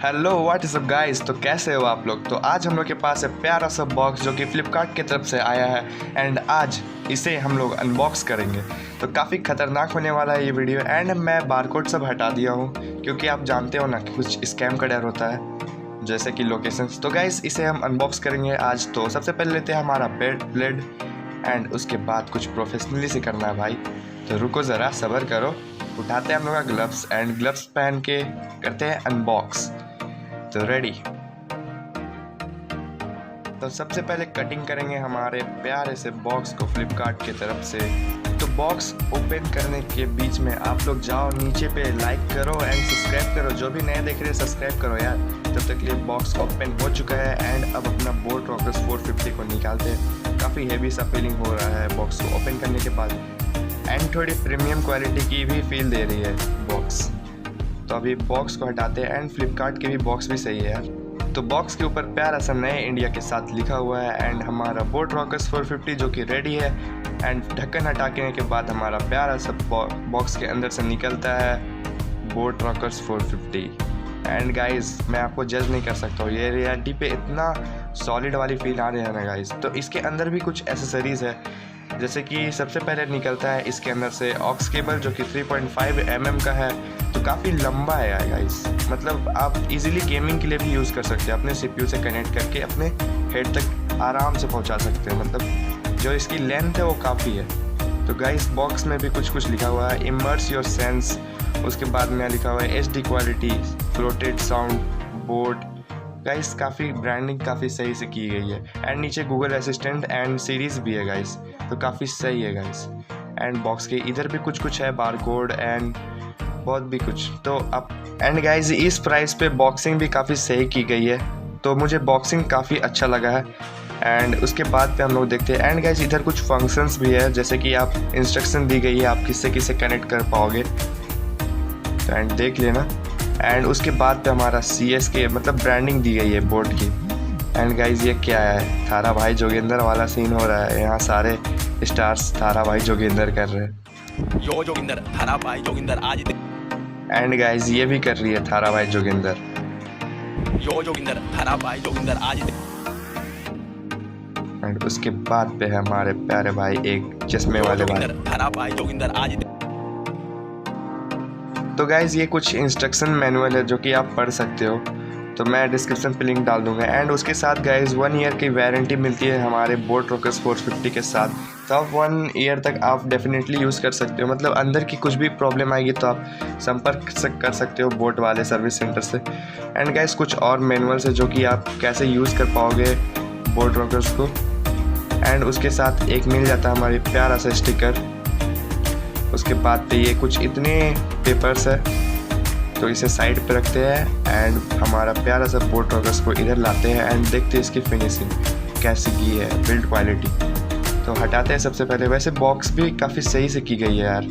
Hello what is up guys. तो कैसे हो आप लोग। तो आज हम लोग के पास है प्यारा सा बॉक्स जो कि फ्लिपकार्ट की तरफ से आया है एंड आज इसे हम लोग अनबॉक्स करेंगे। तो काफ़ी ख़तरनाक होने वाला है ये वीडियो एंड मैं बारकोड सब हटा दिया हूँ क्योंकि आप जानते हो ना कि कुछ स्कैम का डर होता है जैसे कि लोकेशंस। तो गाइस इसे हम अनबॉक्स करेंगे आज। तो सबसे पहले लेते हैं हमारा ब्लेड एंड उसके बाद कुछ प्रोफेशनली से करना है भाई। तो रुको ज़रा सब्र करो, उठाते हैं हम लोग का ग्लव्स एंड ग्लव्स पहन के करते हैं अनबॉक्स। तो रेडी। तो सबसे पहले कटिंग करेंगे हमारे प्यारे से बॉक्स को फ्लिपकार्ट की तरफ से। तो बॉक्स ओपन करने के बीच में आप लोग जाओ नीचे पे लाइक करो एंड सब्सक्राइब करो। जो भी नए देख रहे हैं सब्सक्राइब करो यार। तब तक लिए बॉक्स ओपन हो चुका है एंड अब अपना बोआट्रॉकर्ज 450 को निकालते हैं। काफ़ी हेवी सा फीलिंग हो रहा है बॉक्स को ओपन करने के बाद एंड थोड़ी प्रीमियम क्वालिटी की भी फील दे रही है बॉक्स। तो अभी बॉक्स को हटाते हैं एंड फ्लिपकार्ट के भी बॉक्स भी सही है यार। तो बॉक्स के ऊपर प्यारा सा नए इंडिया के साथ लिखा हुआ है एंड हमारा बोआट्रॉकर्ज 450 जो कि रेडी है एंड ढक्कन हटाने के बाद हमारा प्यारा सा बॉक्स के अंदर से निकलता है बोआट्रॉकर्ज 450। एंड गाइस मैं आपको जज नहीं कर सकता हूँ, ये रियलिटी पे इतना सॉलिड वाली फील आ रही है ना गाइस। तो इसके अंदर भी कुछ एसेसरीज़ है जैसे कि सबसे पहले निकलता है इसके अंदर से ऑक्स केबल जो कि 3.5 mm का है। तो काफ़ी लंबा है यार गाइस, मतलब आप इजीली गेमिंग के लिए भी यूज़ कर सकते हैं। अपने CPU से कनेक्ट करके अपने हेड तक आराम से पहुंचा सकते हैं, मतलब जो इसकी लेंथ है वो काफ़ी है। तो गाइस बॉक्स में भी कुछ लिखा हुआ है इमर्स योर सेंस। उसके बाद में लिखा हुआ है HD quality floated sound board. Guys काफ़ी ब्रांडिंग काफ़ी सही से की गई है एंड नीचे गूगल असिस्टेंट एंड सीरीज़ भी है गाइस। तो काफ़ी सही है गाइस। एंड बॉक्स के इधर भी कुछ है बारकोड एंड बहुत भी कुछ। तो अब एंड गाइस इस प्राइस पे बॉक्सिंग भी काफ़ी सही की गई है। तो मुझे बॉक्सिंग काफ़ी अच्छा लगा है एंड उसके बाद पे हम लोग देखते हैं। एंड गाइस इधर कुछ फंक्शंस भी है जैसे कि आप इंस्ट्रक्शन दी गई है आप किससे कनेक्ट कर पाओगे एंड देख लेना। एंड उसके बाद पे हमारा CS के मतलब ब्रांडिंग दी गई है बोर्ड की। एंड गाइस ये क्या है, थारा भाई जोगिंदर वाला सीन हो रहा है। यहाँ सारे स्टार्स थारा भाई जोगिंदर कर रहे हैं। यो जोगिंदर थारा भाई जोगिंदर आज। एंड गाइस ये भी कर रही है थारा भाई जोगिंदर। यो जोगिंदर थारा भाई जोगिंदर आज। एंड उसके बाद पे है हमारे प्यारे भाई एक चश्मे वाले भाई थारा भाई जोगिंदर आज। तो गाइज ये कुछ इंस्ट्रक्शन मैनुअल है जो कि आप पढ़ सकते हो। तो मैं डिस्क्रिप्शन पे लिंक डाल दूंगा एंड उसके साथ गाइज 1 ईयर की वारंटी मिलती है हमारे बोआट्रॉकर्ज 450 के साथ। तो आप 1 ईयर तक आप डेफिनेटली यूज़ कर सकते हो, मतलब अंदर की कुछ भी प्रॉब्लम आएगी तो आप संपर्क कर सकते हो बोट वाले सर्विस सेंटर से। एंड गाइज कुछ और मैनुअल्स है जो कि आप कैसे यूज़ कर पाओगे बोआट्रॉकर्ज को। एंड उसके साथ एक मिल जाता है हमारी प्यारा सा स्टिकर। उसके बाद पे ये कुछ इतने पेपर्स है तो इसे साइड पे रखते हैं एंड हमारा प्यारा सा बोआट्रॉकर्ज को इधर लाते हैं एंड देखते हैं इसकी फिनिशिंग कैसी की है, बिल्ड क्वालिटी। तो हटाते हैं सबसे पहले। वैसे बॉक्स भी काफ़ी सही से की गई है यार,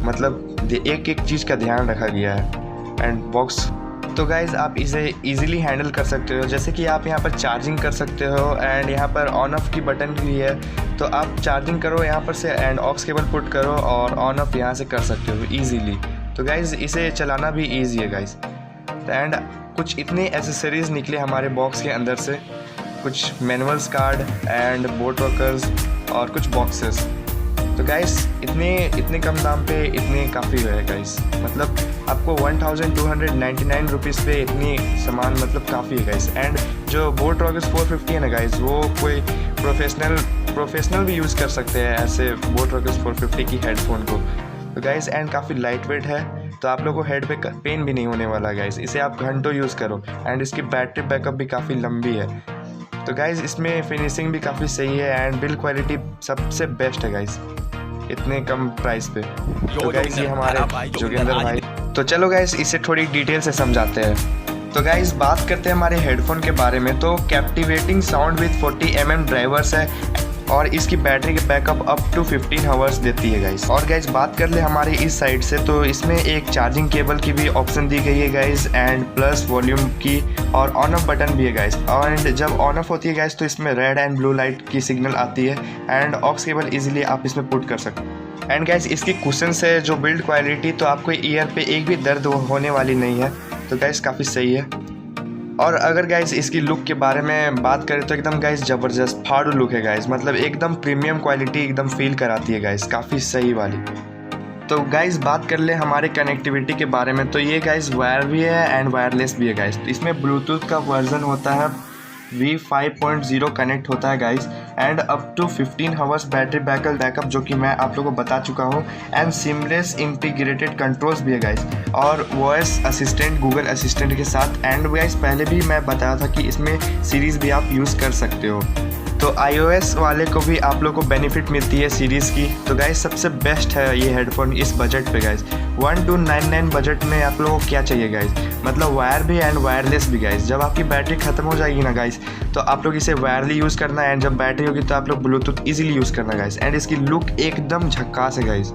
मतलब एक चीज़ का ध्यान रखा गया है। एंड बॉक्स तो गाइज़ आप इसे इजीली हैंडल कर सकते हो जैसे कि आप यहाँ पर चार्जिंग कर सकते हो एंड यहाँ पर ऑन ऑफ की बटन भी है। तो आप चार्जिंग करो यहाँ पर से एंड ऑक्स केबल पुट करो और ऑन ऑफ यहाँ से कर सकते हो इजीली। तो गाइज़ इसे चलाना भी ईजी है गाइज़। एंड कुछ इतने एसेसरीज़ निकले हमारे बॉक्स के अंदर से, कुछ मैनुअल्स कार्ड एंड बोआट्रॉकर्ज और कुछ बॉक्सेस। तो गाइस इतने कम दाम पे इतने काफ़ी है गाइस, मतलब आपको 1299 रुपीज़ पे इतनी सामान मतलब काफ़ी है गाइस। एंड जो बोआट्रॉकर्ज 450 है ना गाइस वो कोई प्रोफेशनल भी यूज़ कर सकते हैं ऐसे बोआट्रॉकर्ज 450 की हेडफोन को। तो गाइस एंड काफ़ी लाइट वेट है तो आप लोगों को हेड पे पेन भी नहीं होने वाला गाइस। इसे आप घंटों यूज़ करो एंड इसकी बैटरी बैकअप भी काफ़ी लंबी है। तो गाइस इसमें फिनिशिंग भी काफ़ी सही है एंड बिल्ड क्वालिटी सबसे बेस्ट है गाइस इतने कम प्राइस पे। तो गाइस ये हमारे जोगिंदर भाई। तो चलो गाइस इसे थोड़ी डिटेल से समझाते हैं। तो गाइस बात करते हैं हमारे हेडफोन के बारे में। तो captivating sound with 40 mm drivers है और इसकी बैटरी के बैकअप अप टू 15 आवर्स देती है गाइस। और गाइस बात कर ले हमारी इस साइड से तो इसमें एक चार्जिंग केबल की भी ऑप्शन दी गई है गाइस एंड प्लस वॉल्यूम की और ऑन ऑफ बटन भी है गाइस। एंड जब ऑन ऑफ होती है गाइस तो इसमें रेड एंड ब्लू लाइट की सिग्नल आती है एंड ऑक्स केबल इजीली आप इसमें पुट कर सकते हैं। एंड गाइस इसकी कुशन से जो बिल्ड क्वालिटी तो आपको ईयर पे एक भी दर्द होने वाली नहीं है। तो गाइस काफ़ी सही है। और अगर गाइस इसकी लुक के बारे में बात करें तो एकदम गाइस ज़बरदस्त फाड़ू लुक है गाइस, मतलब एकदम प्रीमियम क्वालिटी एकदम फील कराती है गाइस, काफ़ी सही वाली। तो गाइस बात कर ले हमारे कनेक्टिविटी के बारे में, तो ये गाइस वायर भी है एंड वायरलेस भी है गाइस। इसमें ब्लूटूथ का वर्जन होता है V5.0 कनेक्ट होता है guys, and up to 15 hours battery backup जो कि मैं आप लोगों को बता चुका हूँ, एंड सीमलेस इंटीग्रेटेड कंट्रोल्स भी है गाइस, और वॉइस असिस्टेंट गूगल असिस्टेंट के साथ। एंड गाइस पहले भी मैं बताया था कि इसमें सीरीज़ भी आप यूज़ कर सकते हो, तो iOS वाले को भी आप लोग को बेनिफिट मिलती है सीरीज़ की। तो गाइस सबसे बेस्ट है ये हेडफोन इस बजट पे गाइस। 1299 बजट में आप लोगों को क्या चाहिए गाइस, मतलब वायर भी एंड वायरलेस भी गाइस। जब आपकी बैटरी ख़त्म हो जाएगी ना गाइस, तो आप लोग इसे वायरली यूज़ करना, एंड जब बैटरी होगी तो आप लोग ब्लूटूथ ईजिली यूज़ करना गाइस। एंड इसकी लुक एकदम झक्कास है गाइस।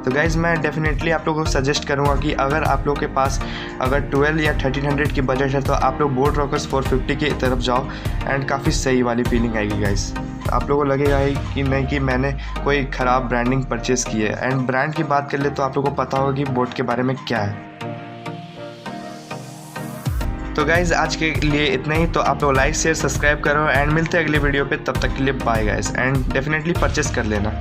तो गाइज़ मैं डेफिनेटली आप लोगों को सजेस्ट करूँगा कि अगर आप लोग के पास अगर 12 या 1300 की बजट है तो आप लोग BOATROCKERZ 450 की तरफ जाओ, एंड काफ़ी सही वाली फीलिंग आएगी गाइज़। आप लोगों को लगेगा ही कि नहीं कि मैंने कोई ख़राब ब्रांडिंग परचेज़ की है। एंड ब्रांड की बात कर ले तो आप लोगों को पता होगा कि बोट के बारे में क्या है। तो गाइज़ आज के लिए इतना ही। तो आप लोग लाइक शेयर सब्सक्राइब करो, एंड मिलते हैं अगले वीडियो पे। तब तक के लिए bye guys, and definitely purchase कर लेना।